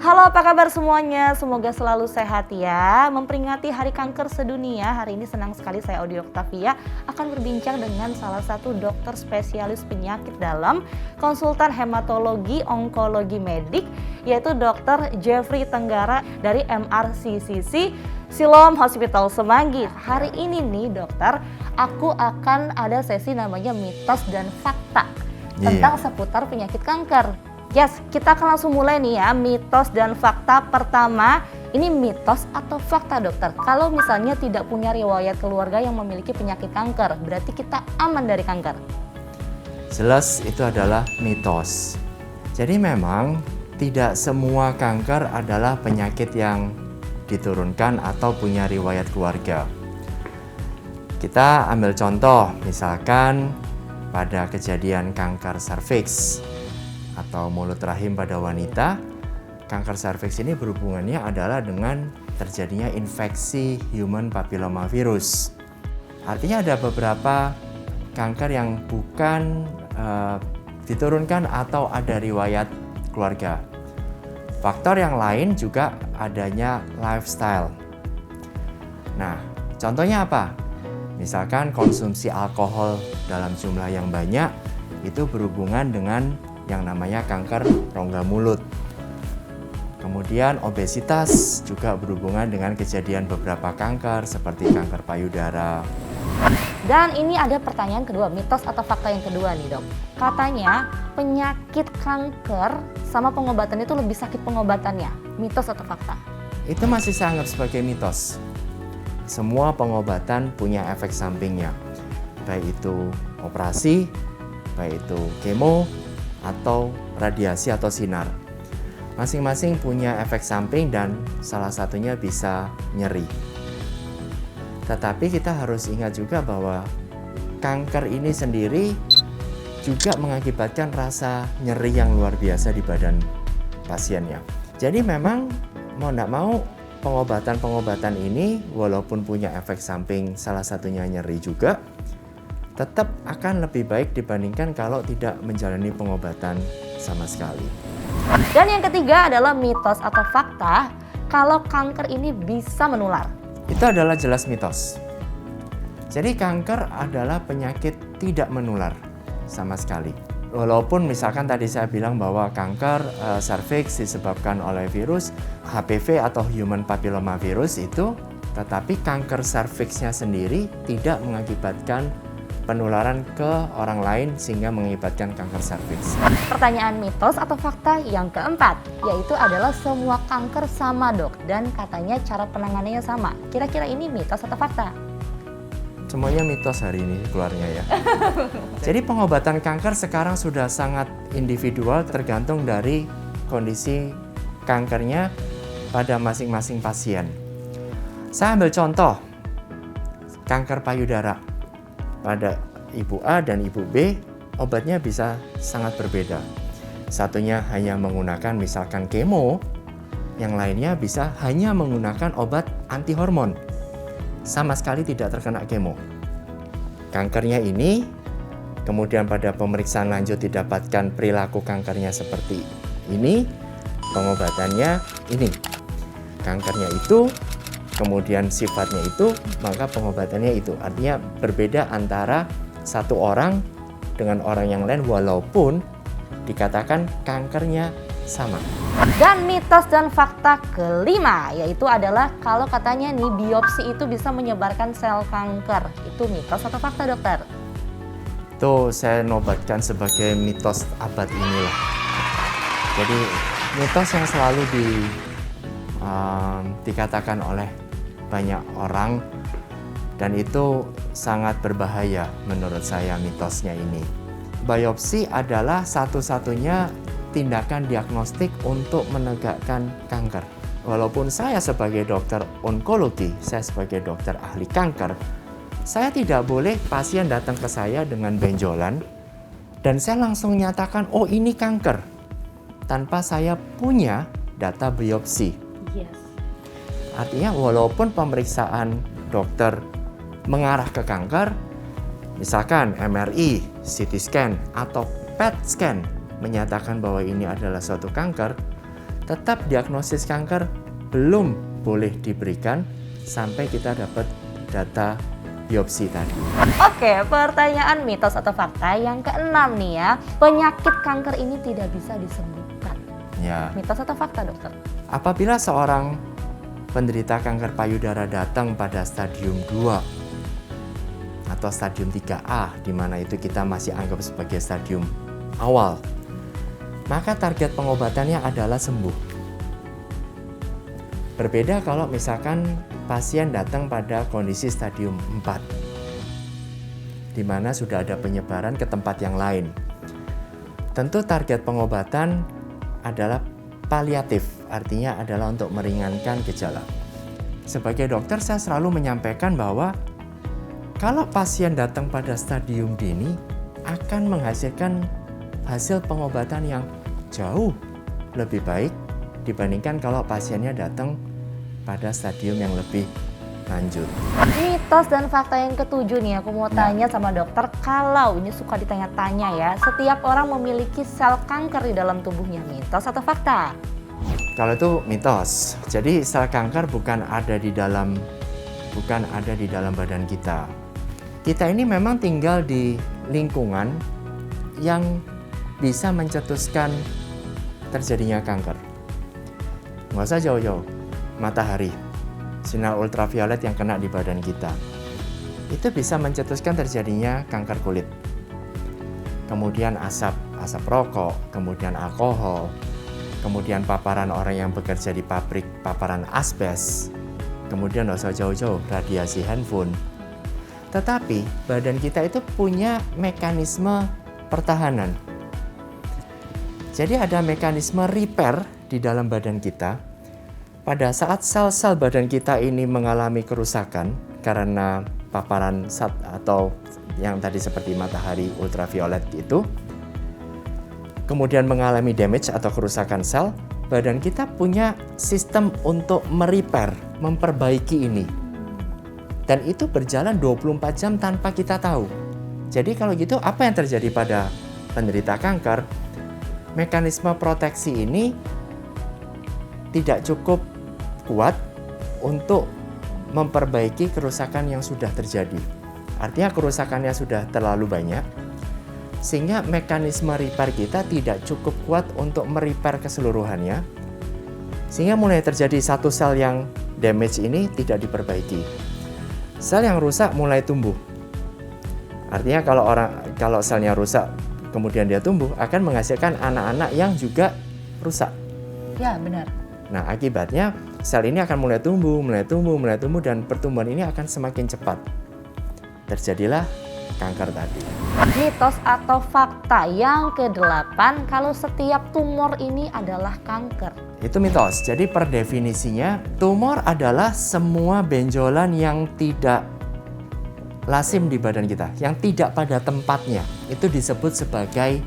Halo, apa kabar semuanya? Semoga selalu sehat ya. Memperingati Hari Kanker Sedunia, hari ini senang sekali saya Odi Oktavia akan berbincang dengan salah satu dokter spesialis penyakit dalam, konsultan hematologi onkologi medik, yaitu Dr. Jeffrey Tenggara dari MRCCC Siloam Hospital Semanggi. Hari ini nih dokter, aku akan ada sesi namanya mitos dan fakta tentang seputar penyakit kanker. Yes, kita akan langsung mulai nih ya, mitos dan fakta pertama. Ini mitos atau fakta dokter? Kalau misalnya tidak punya riwayat keluarga yang memiliki penyakit kanker, berarti kita aman dari kanker? Jelas itu adalah mitos. Jadi memang tidak semua kanker adalah penyakit yang diturunkan atau punya riwayat keluarga. Kita ambil contoh, misalkan pada kejadian kanker serviks atau mulut rahim pada wanita, kanker serviks ini berhubungannya adalah dengan terjadinya infeksi human papillomavirus. Artinya ada beberapa kanker yang bukan diturunkan atau ada riwayat keluarga. Faktor yang lain juga adanya lifestyle. Nah, contohnya apa? Misalkan konsumsi alkohol dalam jumlah yang banyak itu berhubungan dengan yang namanya kanker rongga mulut. Kemudian obesitas juga berhubungan dengan kejadian beberapa kanker seperti kanker payudara. Dan ini ada pertanyaan kedua, mitos atau fakta yang kedua nih dok. Katanya penyakit kanker sama pengobatan itu lebih sakit pengobatannya. Mitos atau fakta? Itu masih saya anggap sebagai mitos. Semua pengobatan punya efek sampingnya. Baik itu operasi, baik itu kemo, atau radiasi atau sinar. Masing-masing punya efek samping dan salah satunya bisa nyeri. Tetapi kita harus ingat juga bahwa kanker ini sendiri juga mengakibatkan rasa nyeri yang luar biasa di badan pasiennya. Jadi memang mau tidak mau pengobatan-pengobatan ini walaupun punya efek samping salah satunya nyeri juga, tetap akan lebih baik dibandingkan kalau tidak menjalani pengobatan sama sekali. Dan yang ketiga adalah mitos atau fakta kalau kanker ini bisa menular. Itu adalah jelas mitos. Jadi kanker adalah penyakit tidak menular sama sekali. Walaupun misalkan tadi saya bilang bahwa kanker serviks disebabkan oleh virus HPV atau human papillomavirus itu, tetapi kanker serviksnya sendiri tidak mengakibatkan penularan ke orang lain sehingga mengakibatkan kanker serviks. Pertanyaan mitos atau fakta yang keempat, yaitu adalah semua kanker sama dok dan katanya cara penanganannya sama. Kira-kira ini mitos atau fakta? Semuanya mitos hari ini keluarnya ya. Jadi pengobatan kanker sekarang sudah sangat individual tergantung dari kondisi kankernya pada masing-masing pasien. Saya ambil contoh kanker payudara. Pada ibu A dan ibu B, obatnya bisa sangat berbeda. Satunya hanya menggunakan misalkan kemo, yang lainnya bisa hanya menggunakan obat anti hormon. Sama sekali tidak terkena kemo. Kankernya ini, kemudian pada pemeriksaan lanjut didapatkan perilaku kankernya seperti ini, pengobatannya ini. Kankernya itu, kemudian sifatnya itu, maka pengobatannya itu. Artinya berbeda antara satu orang dengan orang yang lain walaupun dikatakan kankernya sama. Dan mitos dan fakta kelima, yaitu adalah kalau katanya nih biopsi itu bisa menyebarkan sel kanker. Itu mitos atau fakta dokter? Itu saya nobatkan sebagai mitos abad inilah. Jadi mitos yang selalu dikatakan oleh banyak orang dan itu sangat berbahaya menurut saya mitosnya ini. Biopsi adalah satu-satunya tindakan diagnostik untuk menegakkan kanker. Walaupun saya sebagai dokter onkologi, saya sebagai dokter ahli kanker, saya tidak boleh pasien datang ke saya dengan benjolan dan saya langsung nyatakan, oh ini kanker, tanpa saya punya data biopsi. Yes. Artinya walaupun pemeriksaan dokter mengarah ke kanker, misalkan MRI, CT scan, atau PET scan menyatakan bahwa ini adalah suatu kanker, tetap diagnosis kanker belum boleh diberikan sampai kita dapat data biopsi tadi. Oke, pertanyaan mitos atau fakta yang keenam nih ya. Penyakit kanker ini tidak bisa disembuhkan. Ya. Mitos atau fakta, dokter? Apabila seorang penderita kanker payudara datang pada stadium 2 atau stadium 3A, di mana itu kita masih anggap sebagai stadium awal, maka target pengobatannya adalah sembuh. Berbeda kalau misalkan pasien datang pada kondisi stadium 4, di mana sudah ada penyebaran ke tempat yang lain. Tentu target pengobatan adalah paliatif, artinya adalah untuk meringankan gejala. Sebagai dokter, saya selalu menyampaikan bahwa kalau pasien datang pada stadium dini akan menghasilkan hasil pengobatan yang jauh lebih baik dibandingkan kalau pasiennya datang pada stadium yang lebih lanjut. Mitos dan fakta yang ketujuh nih, aku mau tanya sama dokter, kalau ini suka ditanya-tanya ya, setiap orang memiliki sel kanker di dalam tubuhnya, mitos atau fakta? Kalau itu mitos. Jadi sel kanker bukan ada di dalam badan kita. Kita ini memang tinggal di lingkungan yang bisa mencetuskan terjadinya kanker. Nggak usah jauh-jauh, matahari, sinar ultraviolet yang kena di badan kita, itu bisa mencetuskan terjadinya kanker kulit. Kemudian asap rokok, kemudian alkohol, kemudian paparan orang yang bekerja di pabrik, paparan asbes, kemudian nggak usah jauh-jauh, radiasi handphone. Tetapi badan kita itu punya mekanisme pertahanan. Jadi ada mekanisme repair di dalam badan kita. Pada saat sel-sel badan kita ini mengalami kerusakan karena paparan atau yang tadi seperti matahari ultraviolet itu, kemudian mengalami damage atau kerusakan sel, badan kita punya sistem untuk merepair, memperbaiki ini. Dan itu berjalan 24 jam tanpa kita tahu. Jadi kalau gitu apa yang terjadi pada penderita kanker? Mekanisme proteksi ini tidak cukup kuat untuk memperbaiki kerusakan yang sudah terjadi. Artinya kerusakannya sudah terlalu banyak, sehingga mekanisme repair kita tidak cukup kuat untuk merepair keseluruhannya, sehingga mulai terjadi satu sel yang damage ini tidak diperbaiki. Sel yang rusak mulai tumbuh. Artinya kalau selnya rusak kemudian dia tumbuh, akan menghasilkan anak-anak yang juga rusak. Ya, benar. Nah, akibatnya sel ini akan mulai tumbuh, dan pertumbuhan ini akan semakin cepat. Terjadilah kanker tadi. Mitos atau fakta yang ke-8, kalau setiap tumor ini adalah kanker. Itu mitos. Jadi per definisinya, tumor adalah semua benjolan yang tidak lazim di badan kita, yang tidak pada tempatnya, itu disebut sebagai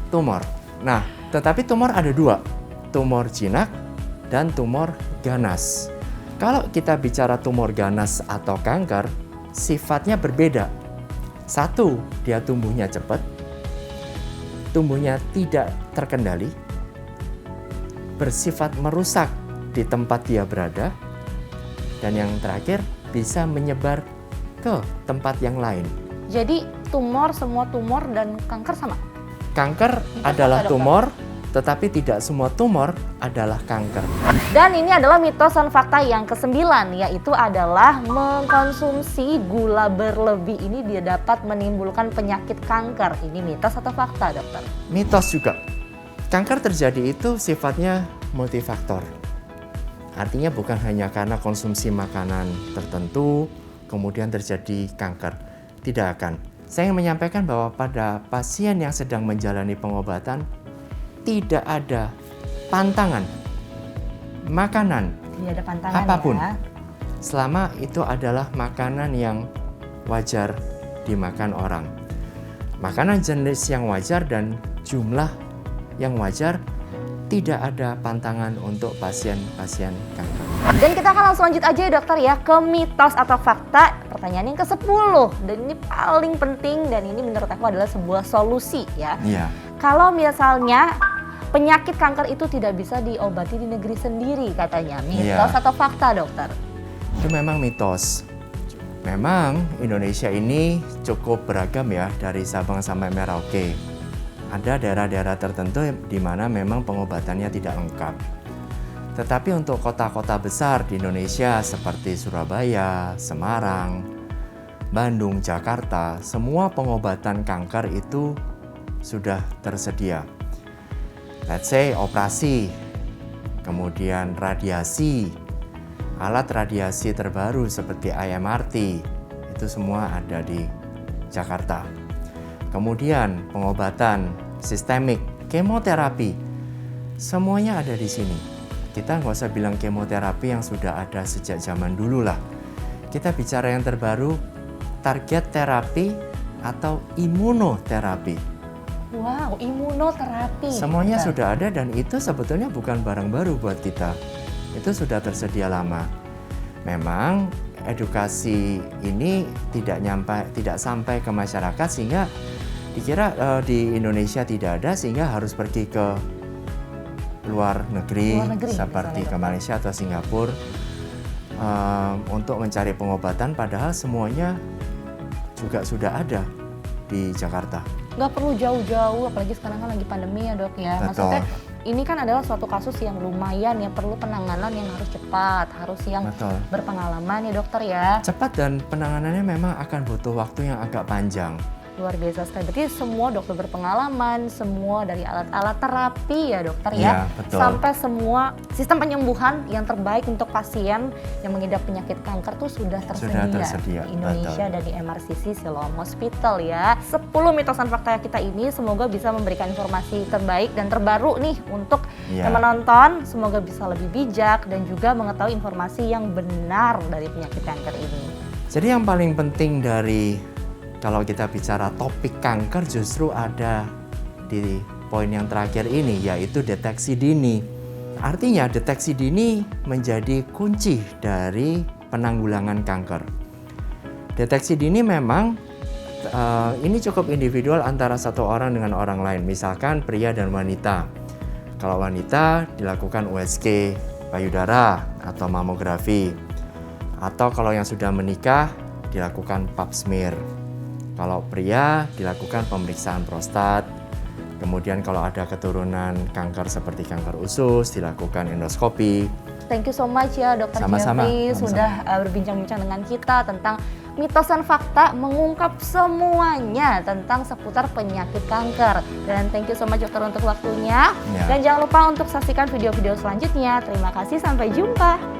tumor. Nah, tetapi tumor ada dua, tumor jinak dan tumor ganas. Kalau kita bicara tumor ganas atau kanker, sifatnya berbeda. Satu, dia tumbuhnya cepat, tumbuhnya tidak terkendali, bersifat merusak di tempat dia berada, dan yang terakhir bisa menyebar ke tempat yang lain. Jadi semua tumor dan kanker sama? Kanker adalah tumor, tetapi tidak semua tumor adalah kanker. Dan ini adalah mitos dan fakta yang ke-9, yaitu adalah mengkonsumsi gula berlebih ini dia dapat menimbulkan penyakit kanker. Ini mitos atau fakta, dokter? Mitos juga. Kanker terjadi itu sifatnya multifaktor. Artinya bukan hanya karena konsumsi makanan tertentu, kemudian terjadi kanker. Tidak akan. Saya ingin menyampaikan bahwa pada pasien yang sedang menjalani pengobatan, tidak ada pantangan, makanan, Tidak ada pantangan apapun. ya. Selama itu adalah makanan yang wajar dimakan orang. Makanan jenis yang wajar dan jumlah yang wajar, tidak ada pantangan untuk pasien-pasien kanker. Dan kita akan langsung lanjut aja ya dokter ya ke mitos atau fakta pertanyaan yang ke-10. Dan ini paling penting dan ini menurut aku adalah sebuah solusi ya. Iya. Kalau misalnya penyakit kanker itu tidak bisa diobati di negeri sendiri katanya. Mitos atau fakta, dokter? Itu memang mitos. Memang Indonesia ini cukup beragam ya, dari Sabang sampai Merauke. Ada daerah-daerah tertentu di mana memang pengobatannya tidak lengkap. Tetapi untuk kota-kota besar di Indonesia seperti Surabaya, Semarang, Bandung, Jakarta, semua pengobatan kanker itu sudah tersedia. Let's say operasi, kemudian radiasi, alat radiasi terbaru seperti IMRT, itu semua ada di Jakarta. Kemudian pengobatan sistemik, kemoterapi, semuanya ada di sini. Kita nggak usah bilang kemoterapi yang sudah ada sejak zaman dulu lah. Kita bicara yang terbaru, target terapi atau imunoterapi. Wow, imunoterapi. Semuanya sudah ada dan itu sebetulnya bukan barang baru buat kita. Itu sudah tersedia lama. Memang edukasi ini tidak sampai ke masyarakat sehingga dikira di Indonesia tidak ada sehingga harus pergi ke luar negeri seperti ke Malaysia atau Singapura untuk mencari pengobatan, padahal semuanya juga sudah ada di Jakarta. Nggak perlu jauh-jauh, apalagi sekarang kan lagi pandemi ya dok ya. Maksudnya ini kan adalah suatu kasus yang lumayan ya, perlu penanganan yang harus cepat, harus yang berpengalaman ya dokter ya. Cepat dan penanganannya memang akan butuh waktu yang agak panjang. Luar biasa sekali, berarti semua dokter berpengalaman, semua dari alat-alat terapi ya dokter ya, sampai semua sistem penyembuhan yang terbaik untuk pasien yang mengidap penyakit kanker tuh sudah tersedia di Indonesia dan di MRCC Siloam Hospital ya. 10 mitos dan fakta kita ini semoga bisa memberikan informasi terbaik dan terbaru nih untuk yang menonton, semoga bisa lebih bijak dan juga mengetahui informasi yang benar dari penyakit kanker ini. Jadi yang paling penting dari kalau kita bicara topik kanker justru ada di poin yang terakhir ini, yaitu deteksi dini. Artinya deteksi dini menjadi kunci dari penanggulangan kanker. Deteksi dini memang ini cukup individual antara satu orang dengan orang lain. Misalkan pria dan wanita. Kalau wanita dilakukan USG payudara atau mamografi. Atau kalau yang sudah menikah dilakukan pap smear. Kalau pria dilakukan pemeriksaan prostat, kemudian kalau ada keturunan kanker seperti kanker usus dilakukan endoskopi. Thank you so much ya Dr. Jeffrey sudah berbincang-bincang dengan kita tentang mitos dan fakta, mengungkap semuanya tentang seputar penyakit kanker. Dan thank you so much dokter untuk waktunya. Dan jangan lupa untuk saksikan video-video selanjutnya. Terima kasih, sampai jumpa.